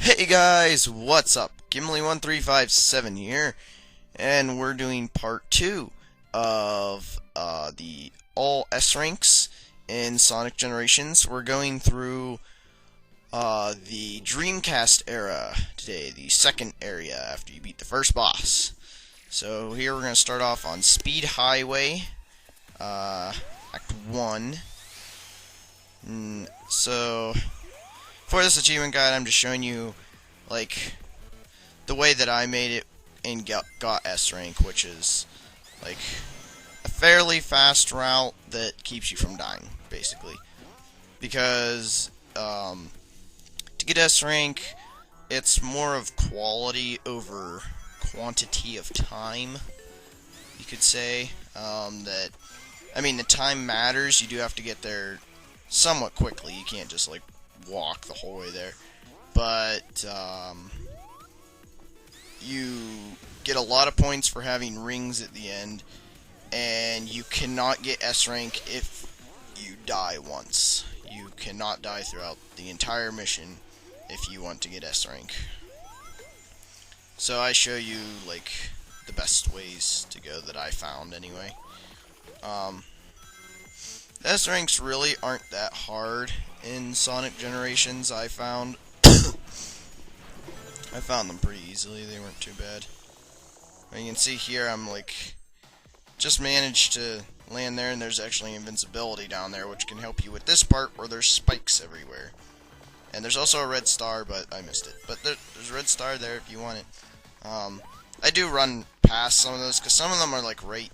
Hey guys, what's up? Gimli1357 here, and we're doing part 2 of the all S ranks in Sonic Generations. We're going through the Dreamcast era today, the second area after you beat the first boss. So here we're going to start off on Speed Highway, Act 1. So for this achievement guide, I'm just showing you like the way that I made it and got S rank, which is like a fairly fast route that keeps you from dying, basically. Because to get S rank, it's more of quality over quantity of time. You could say the time matters. You do have to get there somewhat quickly. You can't just like walk the whole way there. But you get a lot of points for having rings at the end, and you cannot get S rank if you die once. You cannot die throughout the entire mission if you want to get S rank. So I show you like the best ways to go that I found anyway. The S ranks really aren't that hard in Sonic Generations, I found. I found them pretty easily, they weren't too bad. You can see here I'm like just managed to land there, and there's actually invincibility down there, which can help you with this part where there's spikes everywhere. And there's also a red star, but I missed it. But there's a red star there if you want it. I do run past some of those, because some of them are like right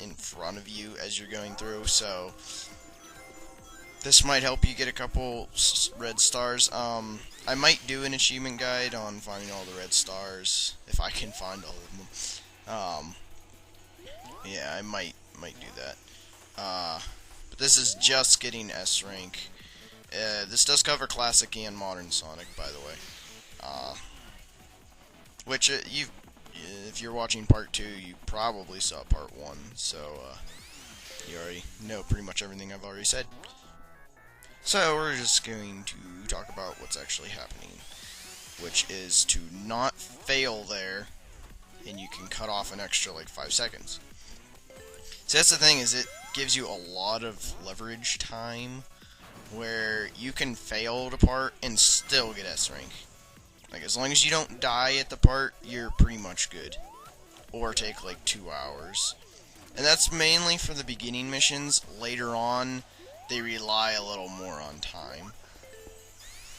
in front of you as you're going through, so this might help you get a couple red stars. I might do an achievement guide on finding all the red stars, if I can find all of them. Yeah, I might do that. But this is just getting S rank. This does cover Classic and Modern Sonic, by the way. Which, if you're watching Part 2, you probably saw Part 1, so you already know pretty much everything I've already said. So we're just going to talk about what's actually happening, which is to not fail there, and you can cut off an extra like 5 seconds. So that's the thing, is it gives you a lot of leverage time where you can fail the part and still get S rank. Like, as long as you don't die at the part, you're pretty much good. Or take like 2 hours. And that's mainly for the beginning missions. Later on, they rely a little more on time.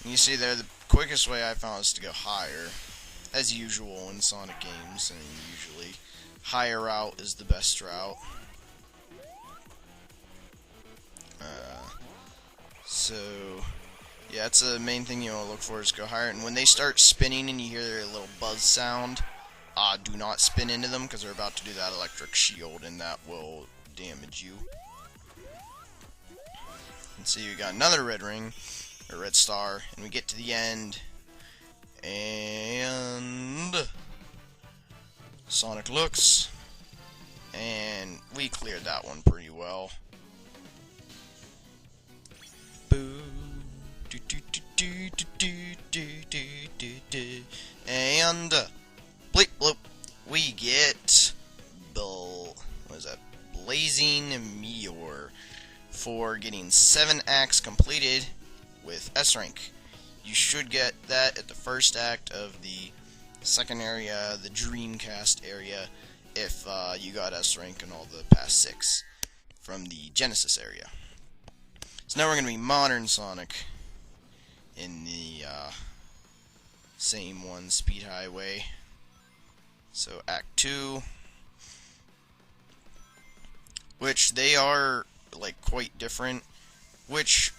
And you see there, the quickest way I found is to go higher, as usual in Sonic games, and usually higher route is the best route. So yeah, that's the main thing you want to look for, is go higher. And when they start spinning and you hear their little buzz sound, do not spin into them, because they're about to do that electric shield, and that will damage you. And so you got another red ring, or red star, and we get to the end, and Sonic looks, and we cleared that one pretty well. Boo. And bleep bloop, we get Blazing Meteor for getting 7 acts completed with S rank. You should get that at the first act of the second area, the Dreamcast area, if you got S rank in all the past 6 from the Genesis area. So now we're going to be Modern Sonic in the same one, Speed Highway. So Act 2, which they are like quite different, which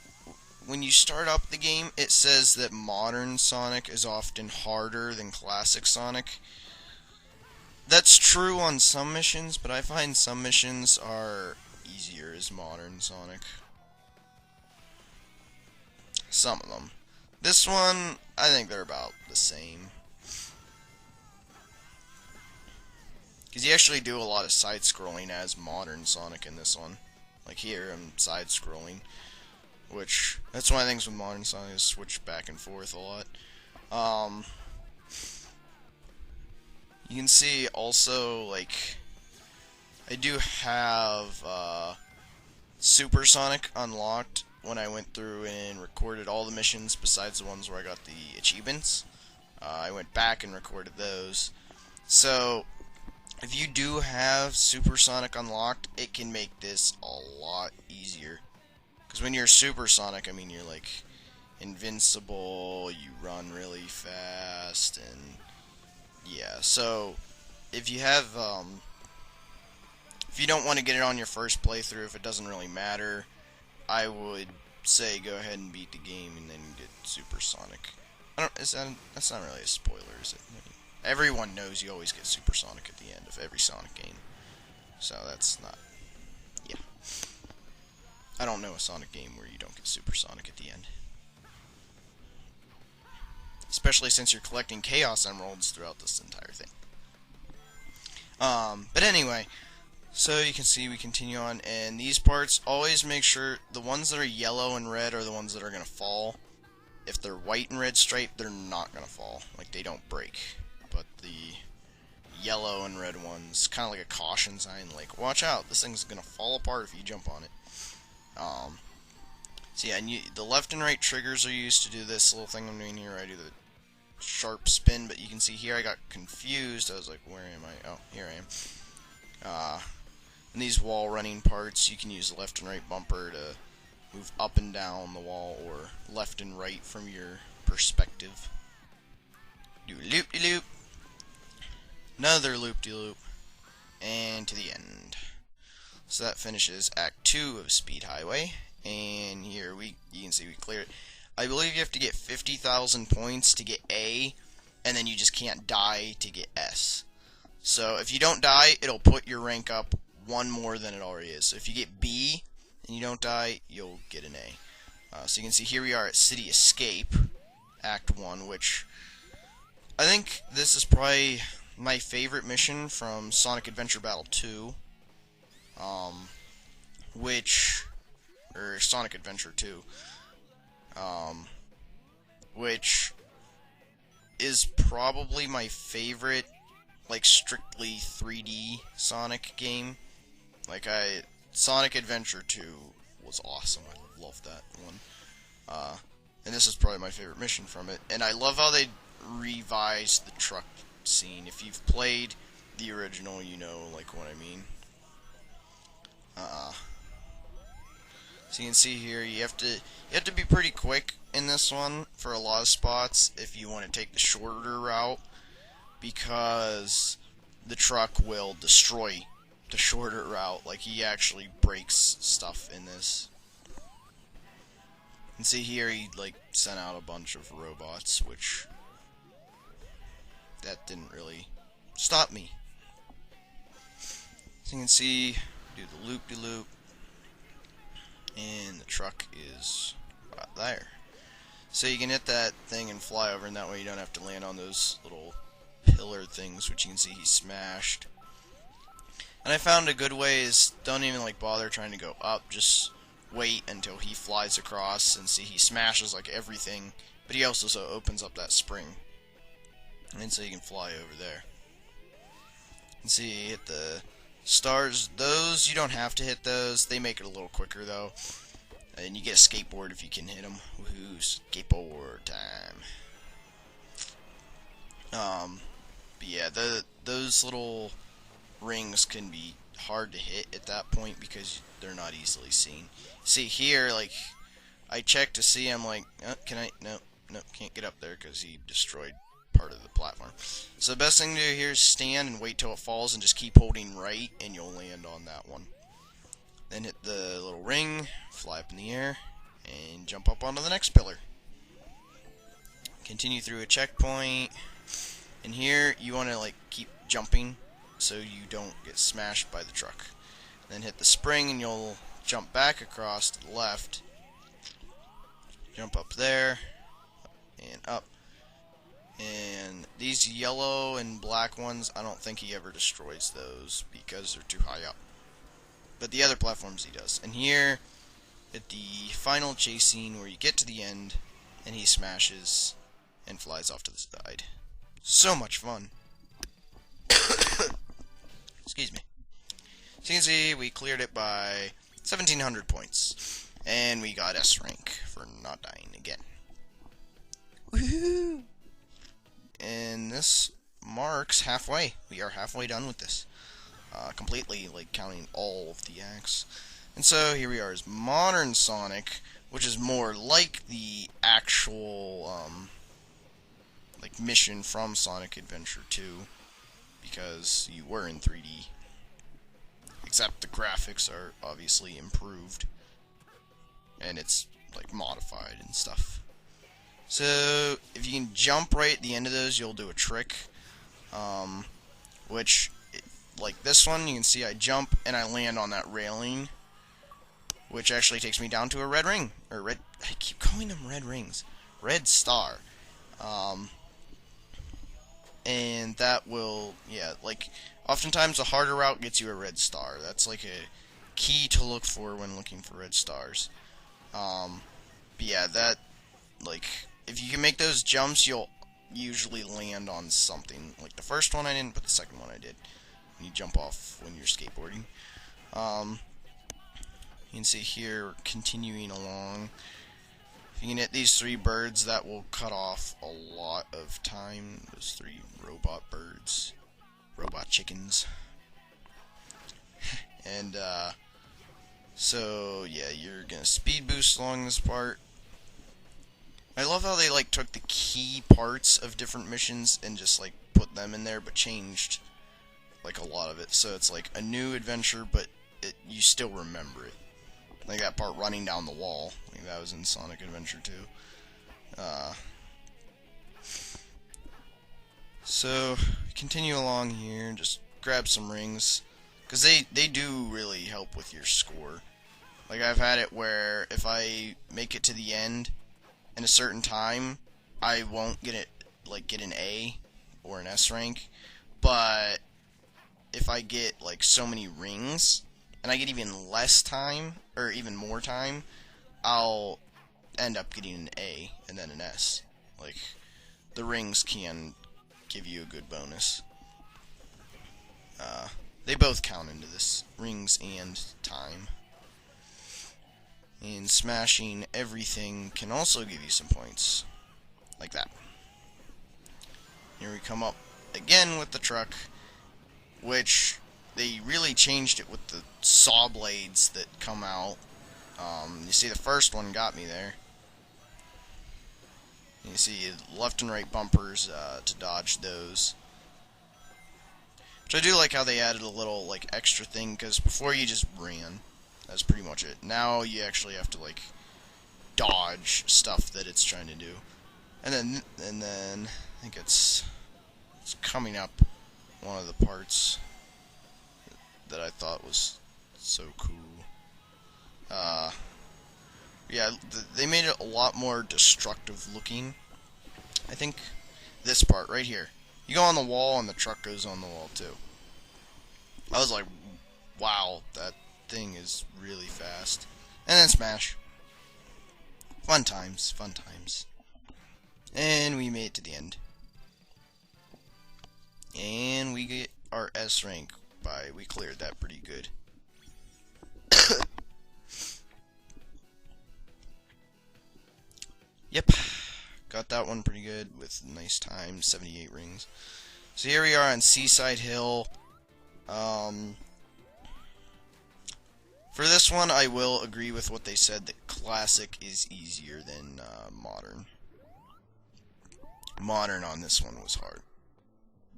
when you start up the game, it says that Modern Sonic is often harder than Classic Sonic. That's true on some missions, but I find some missions are easier as Modern Sonic. Some of them. This one, I think they're about the same. Because you actually do a lot of side-scrolling as Modern Sonic in this one. Like here, I'm side-scrolling. Which, that's one of the things with Modern Sonic, is switch back and forth a lot. Um, you can see also, like, I do have Supersonic unlocked when I went through and recorded all the missions besides the ones where I got the achievements. I went back and recorded those. So, if you do have Supersonic unlocked, it can make this a lot easier. Because when you're Supersonic, I mean, you're like invincible, you run really fast, and yeah. So, if you have, if you don't want to get it on your first playthrough, if it doesn't really matter, I would say go ahead and beat the game and then get Supersonic. That's not really a spoiler, is it? Everyone knows you always get Supersonic at the end of every Sonic game. So that's not, yeah. I don't know a Sonic game where you don't get Supersonic at the end. Especially since you're collecting Chaos Emeralds throughout this entire thing. But anyway, so you can see we continue on, and these parts, always make sure the ones that are yellow and red are the ones that are going to fall. If they're white and red striped, they're not going to fall. Like, they don't break. But the yellow and red ones, kind of like a caution sign, like, watch out, this thing's going to fall apart if you jump on it. So yeah, and the left and right triggers are used to do this little thing I'm doing here. I do the sharp spin, but you can see here I got confused. I was like, where am I? Oh, here I am. In these wall running parts, you can use the left and right bumper to move up and down the wall, or left and right from your perspective. Do a loop-de-loop. Another loop-de-loop. And to the end. So that finishes Act 2 of Speed Highway. And here you can see we cleared it. I believe you have to get 50,000 points to get A, and then you just can't die to get S. So if you don't die, it'll put your rank up one more than it already is. So if you get B and you don't die, you'll get an A. So you can see here we are at City Escape, Act 1, which I think this is probably my favorite mission from Sonic Adventure Battle 2. Or Sonic Adventure 2. Which is probably my favorite, like, strictly 3D Sonic game. Like, Sonic Adventure 2 was awesome. I love that one. And this is probably my favorite mission from it. And I love how they revised the truck scene. If you've played the original, you know, like, what I mean. So you can see here, you have to be pretty quick in this one for a lot of spots if you want to take the shorter route, because the truck will destroy the shorter route. Like, he actually breaks stuff in this. And see here, he like sent out a bunch of robots, which that didn't really stop me. So you can see, do the loop-de-loop. And the truck is right there. So you can hit that thing and fly over, and that way you don't have to land on those little pillar things, which you can see he smashed. And I found a good way is, don't even like bother trying to go up, just wait until he flies across, and see he smashes like everything, but he also opens up that spring. And so you can fly over there. And see, hit the stars. Those, you don't have to hit those. They make it a little quicker, though. And you get a skateboard if you can hit them. Woohoo, skateboard time. But yeah, those little rings can be hard to hit at that point because they're not easily seen. See, here, like, I checked to see, I'm like, can I? No, can't get up there because he destroyed part of the platform. So the best thing to do here is stand and wait till it falls and just keep holding right, and you'll land on that one. Then hit the little ring, fly up in the air, and jump up onto the next pillar. Continue through a checkpoint, and here you want to like keep jumping so you don't get smashed by the truck. Then hit the spring and you'll jump back across to the left, jump up there, and up. And these yellow and black ones, I don't think he ever destroys those because they're too high up. But the other platforms he does. And here, at the final chase scene where you get to the end, and he smashes, and flies off to the side. So much fun. Excuse me. So you can see we cleared it by 1,700 points. And we got S rank for not dying again. Woohoo! And this marks halfway. We are halfway done with this. Completely, like, counting all of the acts. And so here we are as Modern Sonic, which is more like the actual, like, mission from Sonic Adventure 2, because you were in 3D. Except the graphics are obviously improved, and it's, like, modified and stuff. So, if you can jump right at the end of those, you'll do a trick, which, like this one, you can see I jump and I land on that railing, which actually takes me down to a red ring, or red, I keep calling them red rings, red star, and that will, yeah, like, oftentimes a harder route gets you a red star. That's like a key to look for when looking for red stars. But yeah, that, like, if you can make those jumps, you'll usually land on something. Like the first one I didn't, but the second one I did. You jump off when you're skateboarding. You can see here, continuing along. If you can hit these 3 birds, that will cut off a lot of time. Those 3 robot birds. Robot chickens. And, so, yeah, you're gonna speed boost along this part. I love how they, like, took the key parts of different missions and just, like, put them in there, but changed, like, a lot of it. So it's, like, a new adventure, but you still remember it. Like that part running down the wall. Like that was in Sonic Adventure 2. So, continue along here, just grab some rings. Because they do really help with your score. Like, I've had it where if I make it to the end in a certain time, I won't get an A or an S rank. But if I get, like, so many rings, and I get even less time, or even more time, I'll end up getting an A and then an S. Like, the rings can give you a good bonus. They both count into this, rings and time. And smashing everything can also give you some points, like that. Here we come up again with the truck, which they really changed it with the saw blades that come out. You see the first one got me there. You see left and right bumpers to dodge those. Which I do like how they added a little, like, extra thing, because before you just ran. That's pretty much it. Now you actually have to, like, dodge stuff that it's trying to do. And then I think it's coming up one of the parts that I thought was so cool. Yeah, they made it a lot more destructive looking. I think this part right here. You go on the wall and the truck goes on the wall too. I was like, wow, that thing is really fast. And then smash. Fun times, fun times. And we made it to the end. And we get our S rank we cleared that pretty good. Yep. Got that one pretty good with nice time, 78 rings. So here we are on Seaside Hill. For this one, I will agree with what they said, that Classic is easier than Modern. Modern on this one was hard.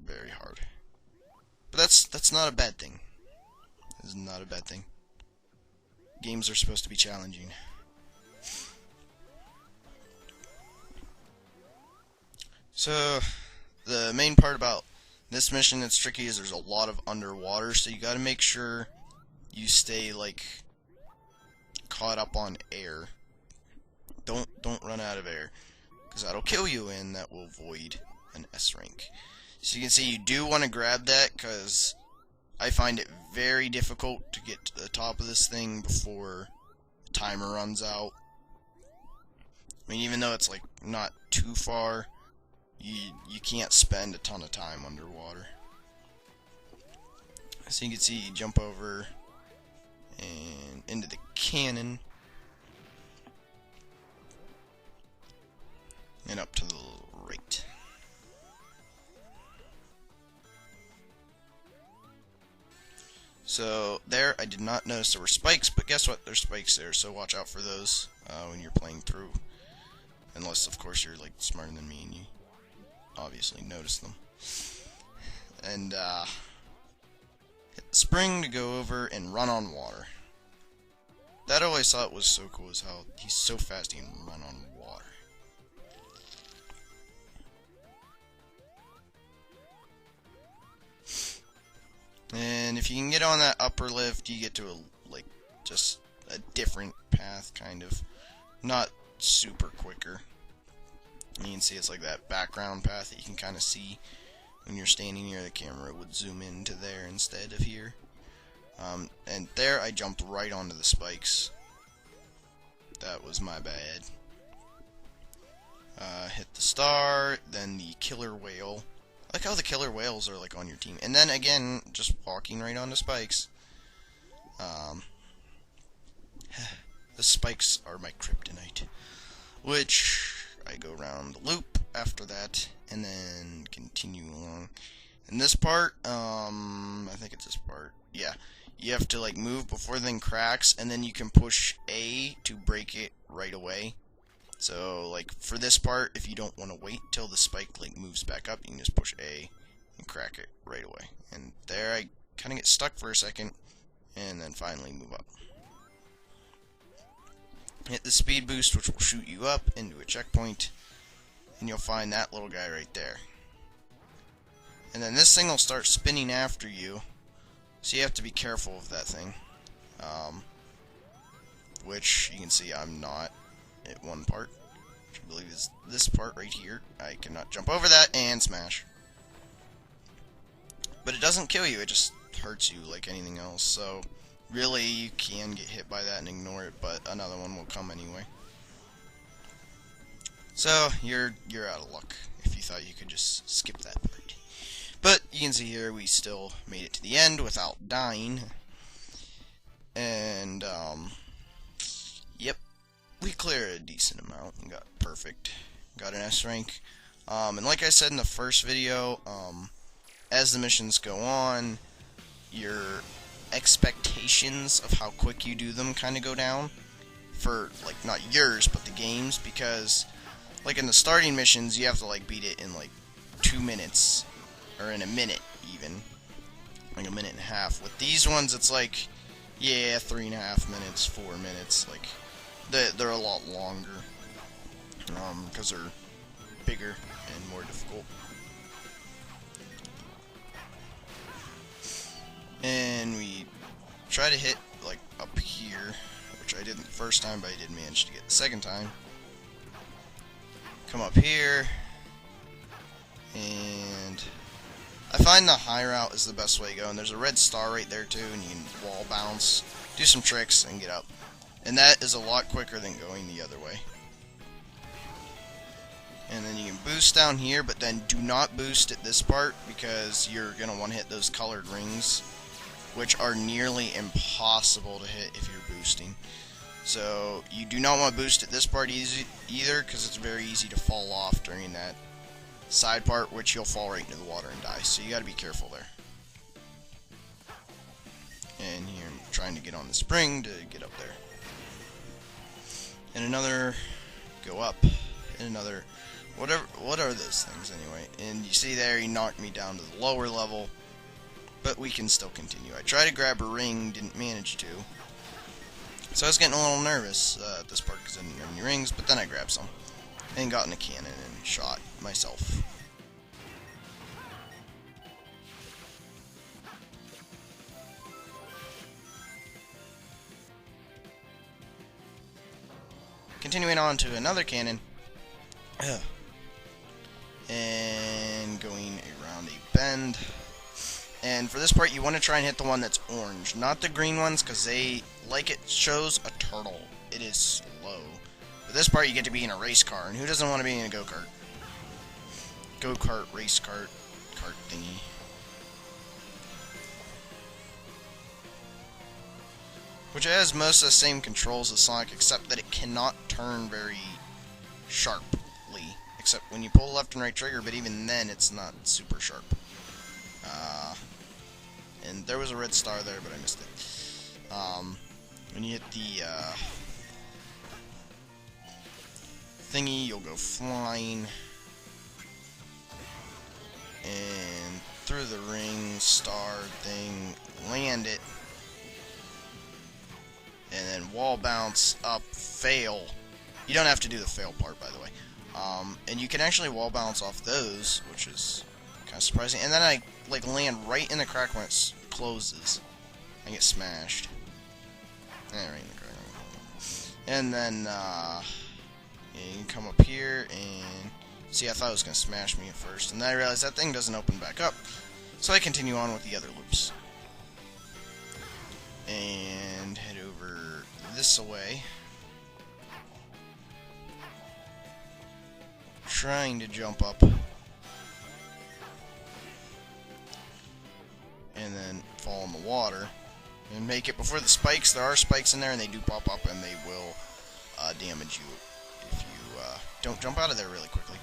Very hard. But that's not a bad thing. It's not a bad thing. Games are supposed to be challenging. So, the main part about this mission that's tricky is there's a lot of underwater, so you gotta make sure you stay, like, caught up on air. Don't run out of air, because that'll kill you, and that will void an S rank. So you can see you do want to grab that, because I find it very difficult to get to the top of this thing before the timer runs out. I mean, even though it's, like, not too far, can't spend a ton of time underwater. So you can see you jump over and into the cannon and up to the right. So there, I did not notice there were spikes, but guess what? There's spikes there, so watch out for those when you're playing through. Unless, of course, you're like smarter than me and you obviously notice them. And hit the spring to go over and run on water. That I always thought was so cool, is how he's so fast he can run on water. And if you can get on that upper lift, you get to just a different path, kind of. Not super quicker. You can see it's like that background path that you can kind of see when you're standing near the camera. It would zoom into there instead of here. And there I jumped right onto the spikes. That was my bad. Hit the star, then the killer whale. I like how the killer whales are like on your team. And then again, just walking right onto spikes. The spikes are my kryptonite. Which I go around the loop after that and then continue along. In this part, I think it's this part. Yeah. You have to like move before the thing cracks, and then you can push A to break it right away. So like for this part, if you don't want to wait till the spike like moves back up, you can just push A and crack it right away. And there I kind of get stuck for a second, and then finally move up. Hit the speed boost, which will shoot you up into a checkpoint, and you'll find that little guy right there. And then this thing will start spinning after you, so you have to be careful of that thing. Which you can see I'm not at one part, which I believe is this part right here. I cannot jump over that and smash. But it doesn't kill you, it just hurts you like anything else, so really you can get hit by that and ignore it, but another one will come anyway. So you're out of luck if you thought you could just skip that part. But you can see here we still made it to the end without dying. And yep, we cleared a decent amount and got perfect. Got an S rank. And like I said in the first video, as the missions go on, your expectations of how quick you do them kind of go down. For like not yours, but the game's, because like in the starting missions you have to like beat it in like 2 minutes, or in a minute even, like a minute and a half. With these ones it's like, yeah, 3.5 minutes, 4 minutes. Like they're a lot longer, because they're bigger and more difficult. And we try to hit like up here, which I didn't the first time, but I did manage to get the second time. Come up here, and I find the high route is the best way to go. And there's a red star right there too, and you can wall bounce, do some tricks, and get up. And that is a lot quicker than going the other way. And then you can boost down here, but then do not boost at this part, because you're going to want to hit those colored rings, which are nearly impossible to hit if you're boosting. So you do not want to boost at this part either, because it's very easy to fall off during that side part, which you'll fall right into the water and die. So you got to be careful there. And here I'm trying to get on the spring to get up there. And another, go up, and another, whatever. What are those things anyway? And you see there, he knocked me down to the lower level, but we can still continue. I tried to grab a ring, didn't manage to. So I was getting a little nervous at this part because I didn't have any rings, but then I grabbed some and got in a cannon and shot myself. Continuing on to another cannon, and going around a bend. And for this part, you want to try and hit the one that's orange, not the green ones, because they, like it shows a turtle, it is slow. For this part, you get to be in a race car, and who doesn't want to be in a go-kart? go-kart, race cart thingy. Which has most of the same controls as Sonic, except that it cannot turn very sharply. Except when you pull left and right trigger, but even then it's not super sharp. And there was a red star there, but I missed it. When you hit the thingy, you'll go flying. And through the ring, star thing, land it. And then wall bounce up, fail. You don't have to do the fail part, by the way. And you can actually wall bounce off those, which is kind of surprising. And then I like land right in the crack when it closes. I get smashed. Right in the crack. And then you can come up here and see. I thought it was gonna smash me at first, and then I realized that thing doesn't open back up. So I continue on with the other loops and head over this way. Trying to jump up and then fall in the water and make it before the spikes. There are spikes in there and they do pop up and they will damage you if you don't jump out of there really quickly.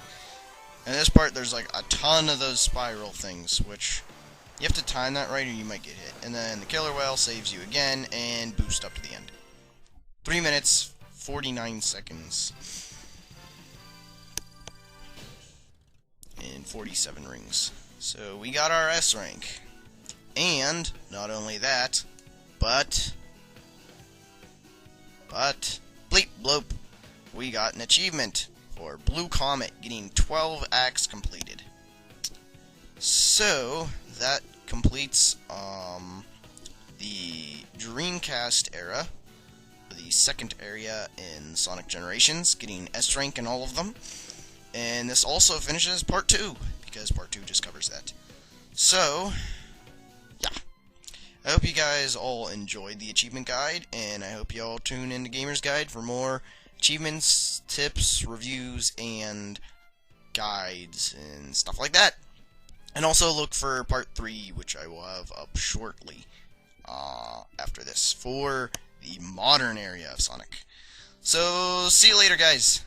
And this part there's like a ton of those spiral things, which you have to time that right or you might get hit. And then the killer whale saves you again and boost up to the end. 3 minutes 49 seconds and 47 rings. So we got our S rank. And not only that, but bleep bloop, we got an achievement for Blue Comet, getting 12 acts completed. So that completes the Dreamcast era, the second area in Sonic Generations, getting S rank in all of them. And this also finishes Part 2, because Part 2 just covers that. So, yeah. I hope you guys all enjoyed the achievement guide, and I hope you all tune into Gamer's Guide for more achievements, tips, reviews, and guides, and stuff like that. And also look for Part 3, which I will have up shortly after this, for the modern area of Sonic. So, see you later, guys.